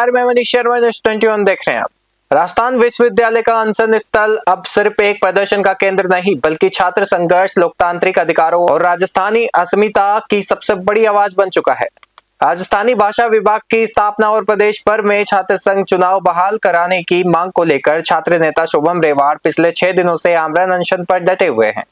नमस्कार, मैं मनीष शर्मा, न्यूज़ 21 देख रहे हैं आप। राजस्थान विश्वविद्यालय का अनशन स्थल अब सिर्फ एक प्रदर्शन का केंद्र नहीं, बल्कि छात्र संघर्ष, लोकतांत्रिक अधिकारों और राजस्थानी अस्मिता की सबसे बड़ी आवाज बन चुका है। राजस्थानी भाषा विभाग की स्थापना और प्रदेश भर में छात्र संघ चुनाव बहाल कराने की मांग को लेकर छात्र नेता शुभम रेवाड़ पिछले 6 दिनों से आमरण अनशन पर डटे हुए हैं।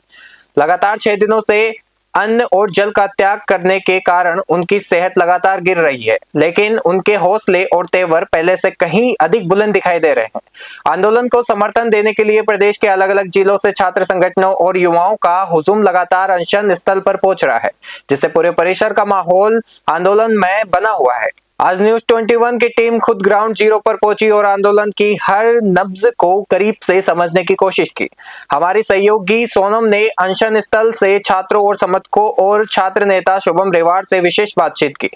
लगातार 6 दिनों से अन्न और जल का त्याग करने के कारण उनकी सेहत लगातार गिर रही है, लेकिन उनके हौसले और तेवर पहले से कहीं अधिक बुलंद दिखाई दे रहे हैं। आंदोलन को समर्थन देने के लिए प्रदेश के अलग अलग जिलों से छात्र संगठनों और युवाओं का हुजूम लगातार अनशन स्थल पर पहुंच रहा है, जिससे पूरे परिसर का माहौल आंदोलन में बना हुआ है। आज न्यूज़ 21 की टीम खुद ग्राउंड जीरो पर पहुंची और आंदोलन की हर नब्ज को करीब से समझने की कोशिश की। हमारी सहयोगी सोनम ने अनशन स्थल से छात्रों और समर्थकों और छात्र नेता शुभम रेवाड़ से विशेष बातचीत की।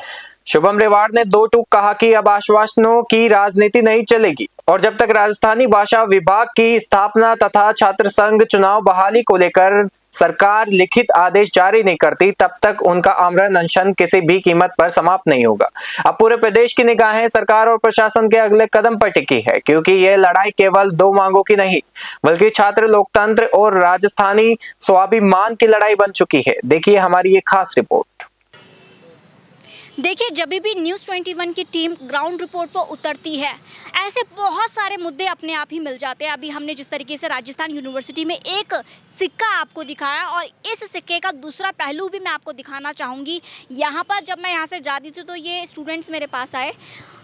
शुभम रेवाड़ ने दो टूक कहा कि अब आश्वासनों की राजनीति नहीं चलेगी और जब तक राजस्थानी भाषा विभाग की स्थापना तथा छात्र संघ चुनाव बहाली को लेकर सरकार लिखित आदेश जारी नहीं करती, तब तक उनका आमरण अनशन किसी भी कीमत पर समाप्त नहीं होगा। अब पूरे प्रदेश की निगाहें सरकार और प्रशासन के अगले कदम पर टिकी है, क्योंकि यह लड़ाई केवल दो मांगों की नहीं, बल्कि छात्र लोकतंत्र और राजस्थानी स्वाभिमान की लड़ाई बन चुकी है। देखिए हमारी ये खास रिपोर्ट। देखिए, जब भी न्यूज़ 21 की टीम ग्राउंड रिपोर्ट पर उतरती है, ऐसे बहुत सारे मुद्दे अपने आप ही मिल जाते हैं। अभी हमने जिस तरीके से राजस्थान यूनिवर्सिटी में एक सिक्का आपको दिखाया और इस सिक्के का दूसरा पहलू भी मैं आपको दिखाना चाहूँगी। यहाँ पर जब मैं यहाँ से जा रही थी तो ये स्टूडेंट्स मेरे पास आए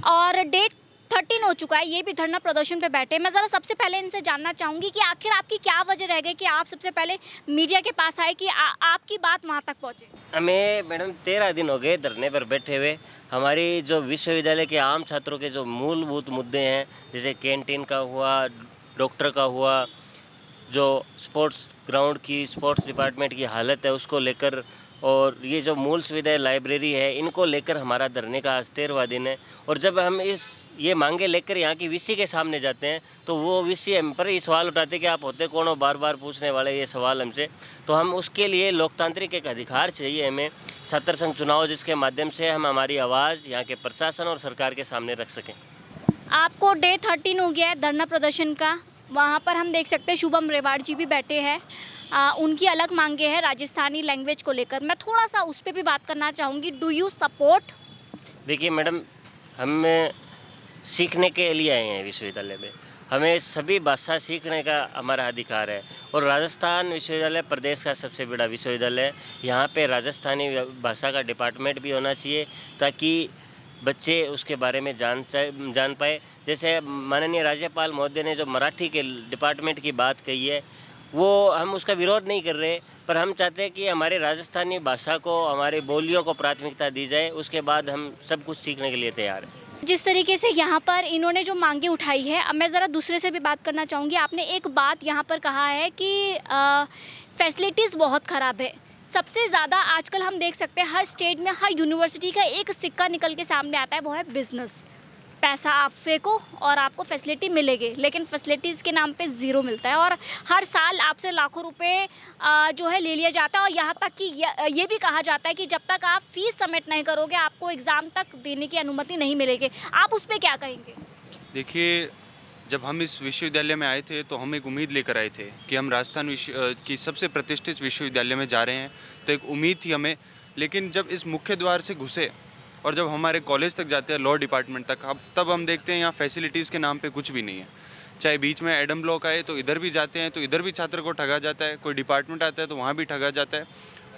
और डेट 13 हो चुका है, ये भी धरना प्रदर्शन पे बैठे। मैं ज़रा सबसे पहले इनसे जानना चाहूँगी कि आखिर आपकी क्या वजह रह गई कि आप सबसे पहले मीडिया के पास आए, कि आपकी बात वहाँ तक पहुँचे। हमें मैडम 13 दिन हो गए धरने पर बैठे हुए। हमारी जो विश्वविद्यालय के आम छात्रों के जो मूलभूत मुद्दे हैं, जैसे कैंटीन का हुआ, डॉक्टर का हुआ, जो स्पोर्ट्स ग्राउंड की स्पोर्ट्स डिपार्टमेंट की हालत है उसको लेकर, और ये जो मूल सुविधाएं लाइब्रेरी है, इनको लेकर हमारा धरने का आज 13वां दिन है। और जब हम ये मांगे लेकर यहाँ की वीसी के सामने जाते हैं तो वो वीसी हम पर ये सवाल उठाते कि आप होते कौन हो, बार बार पूछने वाले ये सवाल हमसे। तो हम उसके लिए लोकतांत्रिक एक अधिकार चाहिए हमें, छात्र संघ चुनाव, जिसके माध्यम से हम हमारी आवाज़ यहाँ के प्रशासन और सरकार के सामने रख सकें। आपको डे 13 हो गया है धरना प्रदर्शन का। वहाँ पर हम देख सकते हैं शुभम रेवाड़ जी भी बैठे हैं। उनकी अलग मांगे हैं राजस्थानी लैंग्वेज को लेकर। मैं थोड़ा सा उस पर भी बात करना चाहूँगी। Do you support? देखिए मैडम, हम सीखने के लिए आए हैं विश्वविद्यालय में, हमें सभी भाषा सीखने का हमारा अधिकार है। और राजस्थान विश्वविद्यालय प्रदेश का सबसे बड़ा विश्वविद्यालय है। यहाँ पे राजस्थानी भाषा का डिपार्टमेंट भी होना चाहिए ताकि बच्चे उसके बारे में जान पाए। जैसे माननीय राज्यपाल महोदय ने जो मराठी के डिपार्टमेंट की बात कही है, वो हम उसका विरोध नहीं कर रहे, पर हम चाहते हैं कि हमारे राजस्थानी भाषा को, हमारी बोलियों को प्राथमिकता दी जाए। उसके बाद हम सब कुछ सीखने के लिए तैयार हैं। जिस तरीके से यहाँ पर इन्होंने जो मांगे उठाई है, अब मैं ज़रा दूसरे से भी बात करना चाहूँगी। आपने एक बात यहाँ पर कहा है कि फैसिलिटीज़ बहुत ख़राब है। सबसे ज़्यादा आजकल हम देख सकते हैं हर स्टेट में, हर यूनिवर्सिटी का एक सिक्का निकल के सामने आता है, वो है बिजनेस। पैसा आप फेंको और आपको फैसिलिटी मिलेगी, लेकिन फैसिलिटीज़ के नाम पे ज़ीरो मिलता है और हर साल आपसे लाखों रुपए जो है ले लिया जाता है। और यहाँ तक कि ये भी कहा जाता है कि जब तक आप फीस सबमिट नहीं करोगे, आपको एग्ज़ाम तक देने की अनुमति नहीं मिलेगी। आप उस पर क्या कहेंगे? देखिए, जब हम इस विश्वविद्यालय में आए थे तो हम एक उम्मीद लेकर आए थे कि हम राजस्थान की सबसे प्रतिष्ठित विश्वविद्यालय में जा रहे हैं, तो एक उम्मीद थी हमें। लेकिन जब इस मुख्य द्वार से घुसे और जब हमारे कॉलेज तक जाते हैं, लॉ डिपार्टमेंट तक, तब हम देखते हैं यहाँ फैसिलिटीज़ के नाम पे कुछ भी नहीं है। चाहे बीच में एडम ब्लॉक आए तो इधर भी जाते हैं तो इधर भी छात्र को ठगा जाता है, कोई डिपार्टमेंट आता है तो वहाँ भी ठगा जाता है।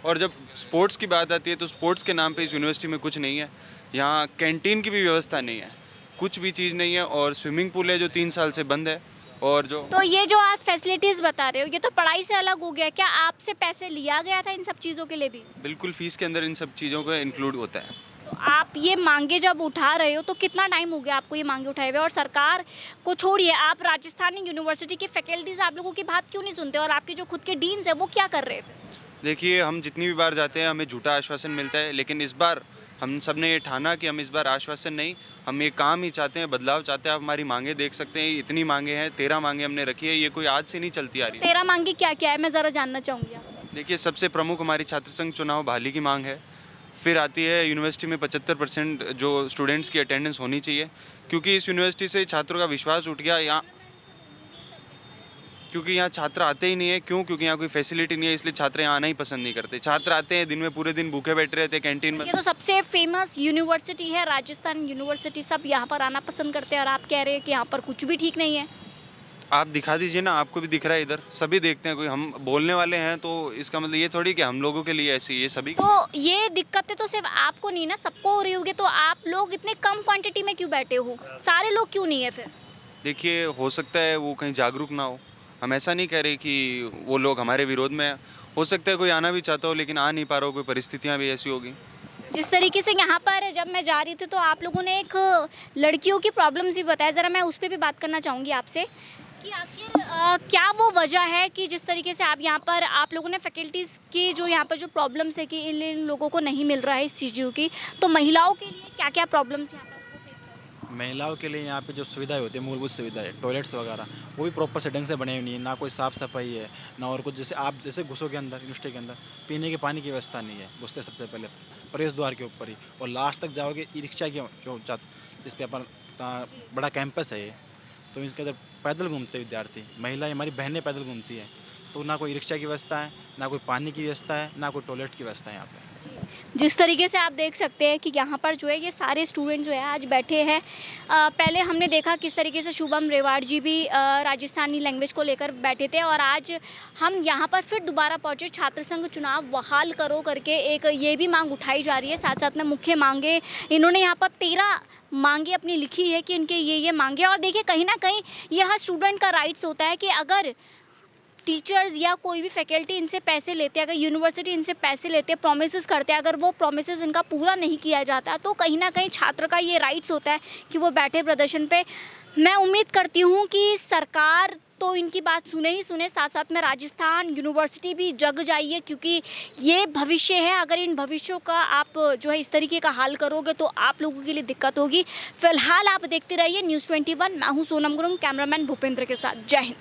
और जब स्पोर्ट्स की बात आती है तो स्पोर्ट्स के नाम पे इस यूनिवर्सिटी में कुछ नहीं है। यहाँ कैंटीन की भी व्यवस्था नहीं है, कुछ भी चीज़ नहीं है। और स्विमिंग पूल है जो 3 साल से बंद है। और जो तो ये जो आप फैसिलिटीज़ बता रहे हो, ये तो पढ़ाई से अलग हो गया। क्या आपसे पैसे लिया गया था इन सब चीज़ों के लिए भी? बिल्कुल, फीस के अंदर इन सब चीज़ों का इंक्लूड होता है। तो आप ये मांगे जब उठा रहे हो तो कितना टाइम हो गया आपको ये मांगे उठाए हुए? और सरकार को छोड़िए, आप राजस्थानी यूनिवर्सिटी की फैकल्टीज आप लोगों की बात क्यों नहीं सुनते? और आपके जो खुद के डीन्स है वो क्या कर रहे हैं? देखिए, हम जितनी भी बार जाते हैं हमें झूठा आश्वासन मिलता है, लेकिन इस बार हम सब ने ये ठाना कि हम इस बार आश्वासन नहीं, हम ये काम ही चाहते हैं, बदलाव चाहते हैं। आप हमारी मांगे देख सकते हैं, इतनी मांगे हैं, 13 मांगे हमने रखी है। ये कोई आज से नहीं चलती आ रही है। 13 मांगे क्या क्या है, मैं ज़रा जानना चाहूँगी आपसे। देखिए, सबसे प्रमुख हमारी छात्र संघ चुनाव बहाली की मांग है। फिर आती है यूनिवर्सिटी में 75% जो स्टूडेंट्स की अटेंडेंस होनी चाहिए, क्योंकि इस यूनिवर्सिटी से छात्रों का विश्वास उठ गया यहाँ, क्योंकि यहाँ छात्र आते ही नहीं है। क्यों? क्योंकि यहाँ कोई फैसिलिटी नहीं है, इसलिए छात्र यहाँ आना ही पसंद नहीं करते। छात्र आते हैं दिन में पूरे दिन भूखे बैठे रहते हैं कैंटीन में। ये तो सबसे फेमस यूनिवर्सिटी है राजस्थान यूनिवर्सिटी, सब यहाँ पर आना पसंद करते हैं और आप कह रहे हैं कि यहाँ पर कुछ भी ठीक नहीं है। आप दिखा दीजिए ना, आपको भी दिख रहा है, इधर सभी देखते हैं। कोई हम बोलने वाले हैं तो इसका मतलब ये थोड़ी कि हम लोगों के लिए ऐसी, ये सभी। तो ये दिक्कतें तो सिर्फ आपको नहीं ना, सबको हो रही होगी, तो आप लोग इतने कम क्वांटिटी में क्यों बैठे हो? सारे लोग क्यों नहीं है फिर? देखिए, हो सकता है वो कहीं जागरूक ना हो। हम ऐसा नहीं कह रहे कि वो लोग हमारे विरोध में हैं। हो सकता है कोई आना भी चाहता हो लेकिन आ नहीं पा रहा हो, कोई परिस्थितियाँ भी ऐसी होगी। जिस तरीके से यहाँ पर जब मैं जा रही थी तो आप लोगों ने एक लड़कियों की प्रॉब्लम्स भी बताया, ज़रा मैं उस पर भी बात करना चाहूँगी आपसे कि आखिर क्या वो वजह है कि जिस तरीके से आप यहाँ पर, आप लोगों ने फैकल्टीज़ की जो यहाँ पर जो प्रॉब्लम्स है कि इन लोगों को नहीं मिल रहा है इस चीज़ों की, तो महिलाओं के लिए क्या क्या प्रॉब्लम्स यहाँ पर वो फेस कर रहे हैं? महिलाओं के लिए यहाँ पे जो सुविधाएं होती है, मूलभूत सुविधाएं, टॉयलेट्स वगैरह, वो भी प्रॉपर से ढंग से बने हुए नहीं है। ना कोई साफ़ सफाई है, ना और कुछ। जैसे आप जैसे घुसोगे अंदर यूनिवर्सिटी के अंदर, पीने के पानी की व्यवस्था नहीं है। घुसते सबसे पहले प्रवेश द्वार के ऊपर ही, और लास्ट तक जाओगे ई रिक्शा की जो जिस पे अपन बड़ा कैंपस है ये, तो इसके अंदर पैदल घूमते विद्यार्थी, महिलाएं हमारी बहनें पैदल घूमती हैं। तो ना कोई रिक्शा की व्यवस्था है, ना कोई पानी की व्यवस्था है, ना कोई टॉयलेट की व्यवस्था है यहाँ पे। जिस तरीके से आप देख सकते हैं कि यहाँ पर जो है ये सारे स्टूडेंट जो है आज बैठे हैं। पहले हमने देखा किस तरीके से शुभम रेवाड़ जी भी राजस्थानी लैंग्वेज को लेकर बैठे थे, और आज हम यहाँ पर फिर दोबारा पहुँचे। छात्र संघ चुनाव बहाल करो करके एक ये भी मांग उठाई जा रही है। साथ साथ में मुख्य मांगे इन्होंने यहाँ पर 13 मांगे अपनी लिखी है कि इनके ये मांगे। और देखिए, कहीं ना कहीं यह स्टूडेंट का राइट्स होता है कि अगर टीचर्स या कोई भी फैकल्टी इनसे पैसे लेते हैं, अगर यूनिवर्सिटी इनसे पैसे लेते हैं, प्रोमिसेस करते हैं, अगर वो प्रोमिसेस इनका पूरा नहीं किया जाता, तो कहीं ना कहीं छात्र का ये राइट्स होता है कि वो बैठे प्रदर्शन पे। मैं उम्मीद करती हूँ कि सरकार तो इनकी बात सुने ही सुने, साथ साथ में राजस्थान यूनिवर्सिटी भी जग जाइए, क्योंकि ये भविष्य है। अगर इन भविष्यों का आप जो है इस तरीके का हाल करोगे तो आप लोगों के लिए दिक्कत होगी। फिलहाल आप देखते रहिए News 21। मैं हूँ सोनम गुरुंग, कैमरामैन भूपेंद्र के साथ। जय हिंद।